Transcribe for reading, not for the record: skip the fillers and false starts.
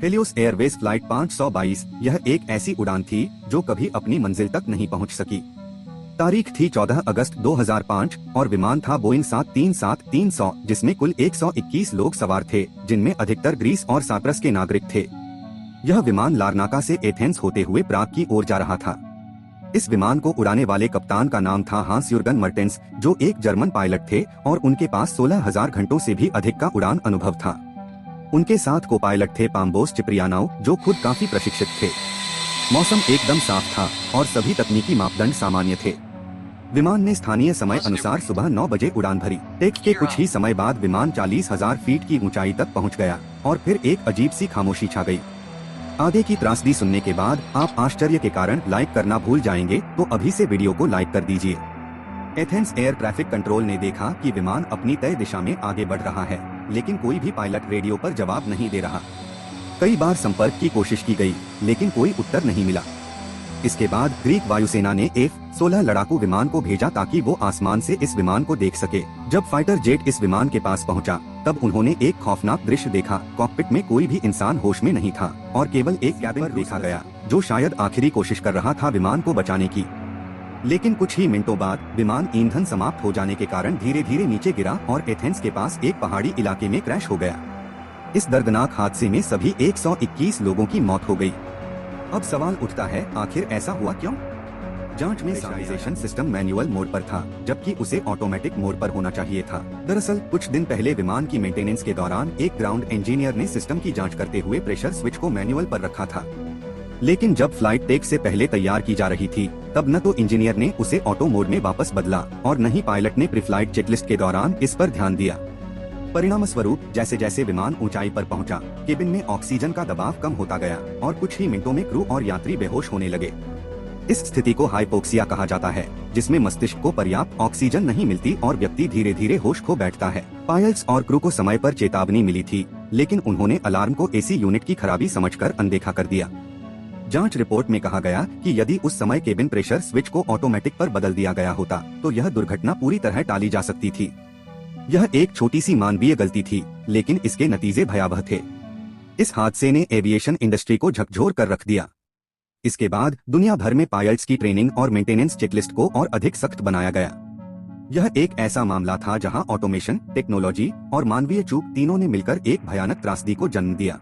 Helios Airways flight 522 यह एक ऐसी उड़ान थी जो कभी अपनी मंजिल तक नहीं पहुंच सकी। तारीख थी 14 अगस्त 2005 और विमान था बोइंग 737-300 जिसमें कुल 121 लोग सवार थे, जिनमें अधिकतर ग्रीस और साइप्रस के नागरिक थे। यह विमान लारनाका से एथेंस होते हुए प्राग की ओर जा रहा था। इस विमान को उड़ाने वाले कप्तान का नाम था हांस यूर्गन मर्टेंस, जो एक जर्मन पायलट थे और उनके पास 16,000 घंटों से भी अधिक का उड़ान अनुभव था। उनके साथ को पायलट थे पाम्बोस चिप्रियानोव, जो खुद काफी प्रशिक्षित थे। मौसम एकदम साफ था और सभी तकनीकी मापदंड सामान्य थे। विमान ने स्थानीय समय अनुसार सुबह 9 बजे उड़ान भरी। टेक के कुछ ही समय बाद विमान 40,000 फीट की ऊंचाई तक पहुंच गया और फिर एक अजीब सी खामोशी छा गई। आगे की त्रासदी सुनने के बाद आप आश्चर्य के कारण लाइक करना भूल जाएंगे, तो अभी से वीडियो को लाइक कर दीजिए। एथेंस एयर ट्रैफिक कंट्रोल ने देखा कि विमान अपनी तय दिशा में आगे बढ़ रहा है, लेकिन कोई भी पायलट रेडियो पर जवाब नहीं दे रहा। कई बार संपर्क की कोशिश की गई, लेकिन कोई उत्तर नहीं मिला। इसके बाद ग्रीक वायुसेना ने F-16 लड़ाकू विमान को भेजा ताकि वो आसमान से इस विमान को देख सके। जब फाइटर जेट इस विमान के पास पहुंचा, तब उन्होंने एक खौफनाक दृश्य देखा। कॉकपिट में कोई भी इंसान होश में नहीं था और केवल एक कैबिन देखा गया, जो शायद आखिरी कोशिश कर रहा था विमान को बचाने की। लेकिन कुछ ही मिनटों बाद विमान ईंधन समाप्त हो जाने के कारण धीरे धीरे नीचे गिरा और एथेंस के पास एक पहाड़ी इलाके में क्रैश हो गया। इस दर्दनाक हादसे में सभी 121 लोगों की मौत हो गई। अब सवाल उठता है, आखिर ऐसा हुआ क्यों? जांच में स्टेबलाइजेशन सिस्टम मैनुअल मोड पर था, जबकि उसे ऑटोमेटिक मोड पर होना चाहिए था। दरअसल कुछ दिन पहले विमान की मेंटेनेंस के दौरान एक ग्राउंड इंजीनियर ने सिस्टम की जांच करते हुए प्रेशर स्विच को मैनुअल पर रखा था। लेकिन जब फ्लाइट टेक से पहले तैयार की जा रही थी, तब न तो इंजीनियर ने उसे ऑटो मोड में वापस बदला और न ही पायलट ने प्रीफ्लाइट चेकलिस्ट के दौरान इस पर ध्यान दिया। परिणाम स्वरूप जैसे जैसे विमान ऊंचाई पर पहुंचा, केबिन में ऑक्सीजन का दबाव कम होता गया और कुछ ही मिनटों में क्रू और यात्री बेहोश होने लगे। इस स्थिति को हाइपोक्सिया कहा जाता है, जिसमें मस्तिष्क को पर्याप्त ऑक्सीजन नहीं मिलती और व्यक्ति धीरे धीरे होश खो बैठता है। पायलट्स और क्रू को समय पर चेतावनी मिली थी, लेकिन उन्होंने अलार्म को एसी यूनिट की खराबी समझकर अनदेखा कर दिया। जांच रिपोर्ट में कहा गया कि यदि उस समय केबिन प्रेशर स्विच को ऑटोमेटिक पर बदल दिया गया होता, तो यह दुर्घटना पूरी तरह टाली जा सकती थी। यह एक छोटी सी मानवीय गलती थी, लेकिन इसके नतीजे भयावह थे। इस हादसे ने एविएशन इंडस्ट्री को झकझोर कर रख दिया। इसके बाद दुनिया भर में पायलट्स की ट्रेनिंग और मेंटेनेंस चेकलिस्ट को और अधिक सख्त बनाया गया। यह एक ऐसा मामला था जहां ऑटोमेशन, टेक्नोलॉजी और मानवीय चूक तीनों ने मिलकर एक भयानक त्रासदी को जन्म दिया।